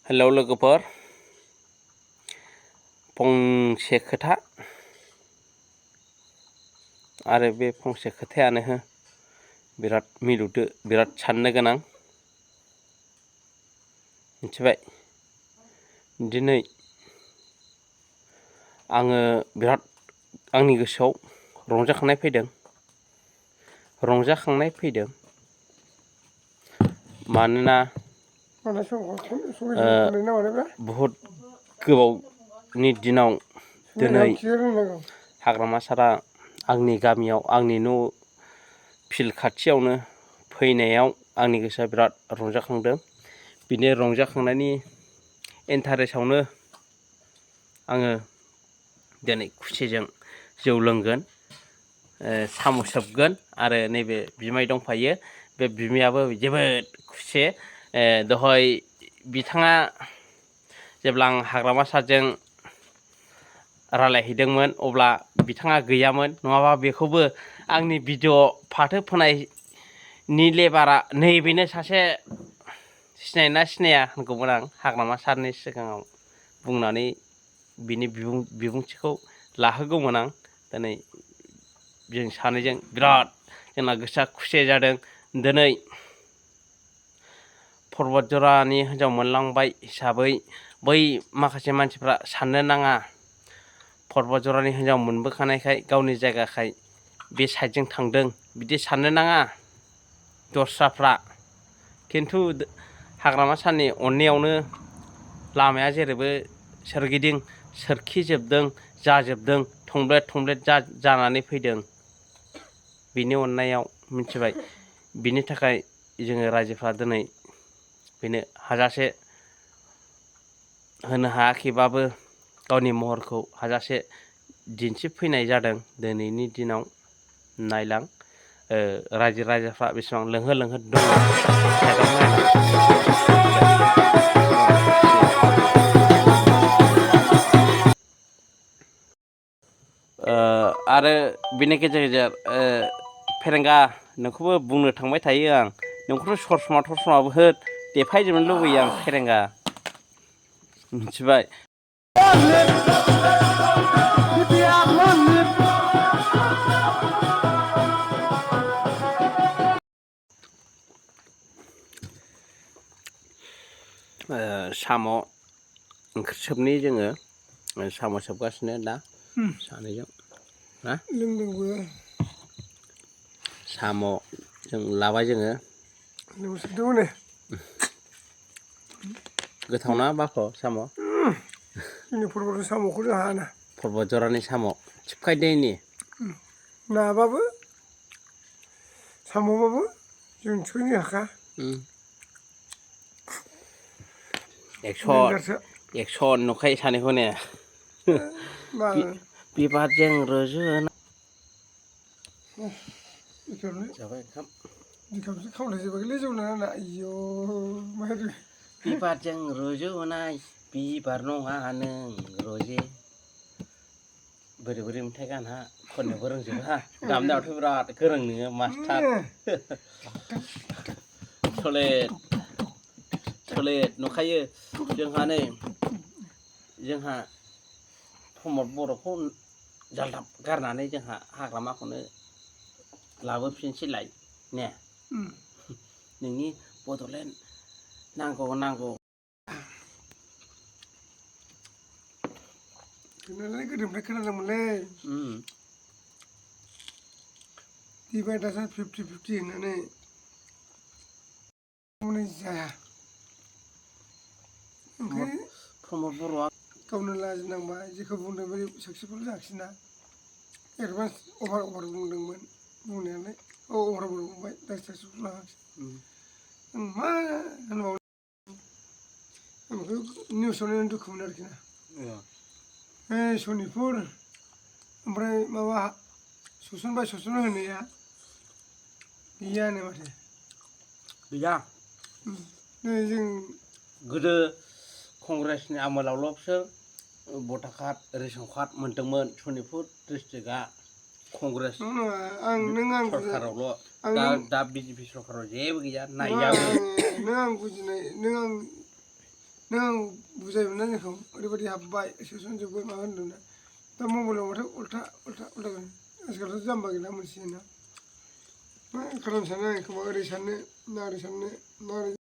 hello लोगोफोर फंसे खोथा आरो बे फंसे खोथायानो बिराद मिलौदो बिराद साननो गोनां मिथिबाय दिनै आङो बिराद आंनि गोसोआव रंजाखांनाय फैदों मानोना बहुत गोबावनि दिनाव दिनै हाग्रामा सारा आंनि गामियाव आंनि न' फिल्ड खाथियावनो फैनायाव आंनि गोसोआ बिराद रंजाखांदों बिनि रंजाखांनायनि इन्टारेस्टआवनो आङो दिनै खुसिजों जौ लोंगोन साम' सोबगोन आरो नैबे बिमाय दंफायो बे बिमायाबो जोबोद खुसि दहाय बिथाङा जेब्ला आं हाग्रामा साजों रायलायहैदोंमोन अब्ला बिथाङा गैयामोन नङाबा बेखौबो आंनि भिडिअ फाथो फोनायनि लेबारा नैबेनो सासे सिनायोना सिनाया होनगौमोन आं हाग्रामा सारनि सिगाङाव बुंनानै बिनि बिबुंथिखौ लाहोगौमोन आं दिनै जों सानैजों बिराद जोंना गोसोआ खुसि जादों दिनै पर्बत जरानि हिनजाव मोनलांबाय हिसाबै बै माखासे मानसिफ्रा साननो नाङा पर्बत जरानि हिनजाव मोनबोखानायखाय गावनि जायगाखाय बे साइडजों थांदों बिदि साननो नाङा दस्राफ्रा खिन्थु हाग्रामा सारनि अननायावनो लामाया जेरैबो सोरगिदिं सोरखिजोबदों जाजोबदों थंब्लेट जानानै फैदों बिनि अननायाव मिथिबाय बिनि थाखाय जोङो रायजोफ्रा दिनै बेनो हाजासे होनो हायाखैबाबो गावनि महरखौ हाजासे दिन्थिफैनाय जादों दिनैनि दिनाव नायलां रायजो राजाफ्रा बेसेबां लोंहो लोंहो दङ आरो बिनि गेजेर फेरेंगा नोंखौबो बुंनो थांबाय थायो आं नोंखौथ' ससमा होद देफायजोबनो लुबैयो आं फेरेंगा मिथिबाय साम' ओंख्रि सोबनि जोङो साम' सोबगासिनो दा सानैजों ना लोंदोंबो साम' जों लाबाय जोङो लोंसोदोंमोन गोथावना बाप' साम' जोंनि पर्बतनि साम'खौ जों हाना पर्बत जरानि साम' थिबखायदैनि नाबाबो साम'बाबो जों थोयनो हाखा एक्स' नुखायो सानैखौनो बिबारजों रुजुना जाबाय ओंखाम बिखामजो खावलायजोबाखैलै जौ नाङा आयौ माहाय बिबारजों रुजुनाय बिबार नङा नों रजे बोरै बोरै मेथाइ गानहा खननोबो रोंजोबा दामनायावथ' बिराद गोरों नोङो मास्टार थोलेद नुखायो जोंहा प्रमद बर'खौ जालदाब गारनानै जोंहा हाग्रामाखौनो लाबोफिनसैलाय ने नोंनि बड'लेण्ड नांगौ खोनानानै गोदोनिफ्राय खोनादोंमोनलै डिभाइडासआ 50-50 होननानै हनै जाया ओंखायनो प्रमद बर'आ गावनो लाजिनांबाय जेखौ बुंदों बे साक्सेसफुल जायाखिसैना एडभान्स अभार बुंदोंमोन बुंनायालाय अभार बुंबाय दा साक्सेसफुल जायाखिसै मा होनबावनो आं बेखौ निउसाव नायनानै दुखु मोनो आरोखि ना सनितपुर ओमफ्राय माबा सोसन होनाया गैयानो माथो गैया जों गोदो कंग्रेसनि आमोलावल' भटार कार्ड रेशन कार्ड मोन्दोंमोन सनितपुर डिस्ट्रिक्टआ कंग्रेस सरकारावल' दा बिजेपि सरकाराव जेबो गैया नायाबो नों आं नों बुजायोमोन ना जोंखौ ओरैबायदि हाबबाय सोसनजोब्बाय माबा होनदोंना दा मबाइलाव माथो उल्था आजिखालिथ' जाम्बा गैला मोनथियोना मा खालामनो सानो आं एखमबा ओरै साननो ना ओरै साननो ना ओरै